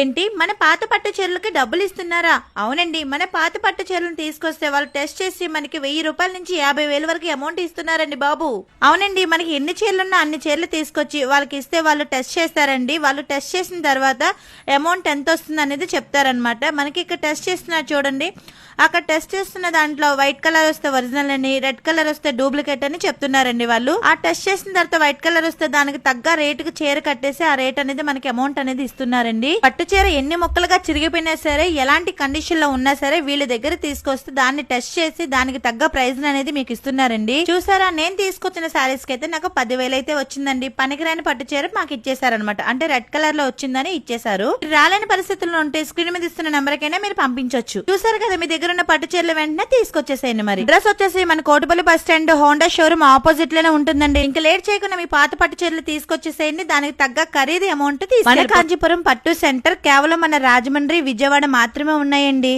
ఏంటి, మన పాత పట్టు చీరలకి డబ్బులు ఇస్తున్నారా? అవునండి, మన పాత పట్టు చీరలను తీసుకొస్తే వాళ్ళు టెస్ట్ చేసి మనకి 1000 రూపాయల నుంచి 50,000 వరకు అమౌంట్ ఇస్తున్నారండి బాబు. అవునండి, మనకి ఎన్ని చీరలున్నా అన్ని చీరలు తీసుకొచ్చి వాళ్ళకి ఇస్తే వాళ్ళు టెస్ట్ చేస్తారండి. వాళ్ళు టెస్ట్ చేసిన తర్వాత అమౌంట్ ఎంత వస్తుంది అనేది చెప్తారనమాట. మనకి ఇక్కడ టెస్ట్ చేస్తున్నారు చూడండి, అక్కడ టెస్ట్ చేస్తున్న దాంట్లో వైట్ కలర్ వస్తే ఒరిజినల్ అని, రెడ్ కలర్ వస్తే డూప్లికేట్ అని చెప్తున్నారండి వాళ్ళు. ఆ టెస్ట్ చేసిన తర్వాత వైట్ కలర్ వస్తే దానికి తగ్గ రేటుకు చీర కట్టేసి ఆ రేట్ అనేది మనకి అమౌంట్ అనేది ఇస్తున్నారండి. పట్టు చీర ఎన్ని ముక్కలుగా చిరిగిపోయినా సరే, ఎలాంటి కండిషన్ లో ఉన్నా సరే వీళ్ళ దగ్గర తీసుకొస్తే దాన్ని టెస్ట్ చేసి దానికి తగ్గ ప్రైజ్ అనేది మీకు ఇస్తున్నారండి. చూసారా, నేను తీసుకొచ్చిన శారీస్ కి అయితే నాకు 10,000 అయితే వచ్చిందండి. పనికిరాని పట్టు చీర మాకు ఇచ్చేసారనమాట. అంటే రెడ్ కలర్ లో వచ్చిందని ఇచ్చేసారు. రాలేని పరిస్థితుల్లో ఉంటే స్క్రీన్ మీద ఇస్తున్న నెంబర్ కైనా మీరు పంపించవచ్చు. చూసారు కదా, మీ దగ్గర ఉన్న పట్టు చీరలు వెంటనే తీసుకొచ్చేసేయండి. మరి అడ్రస్ వచ్చేసి మన Kotipalli bus stand Honda showroom opposite లోనే ఉంటుందండి. ఇంకా లేట్ చేయకుండా మీ పాత పట్టు చీరలు తీసుకొచ్చేసేయండి. దానికి తగ్గ ఖరీదు అమౌంట్ మన కాంచీపురం పట్టు సెంటర్ కేవలం మన రాజమండ్రి, విజయవాడ మాత్రమే ఉన్నాయండి.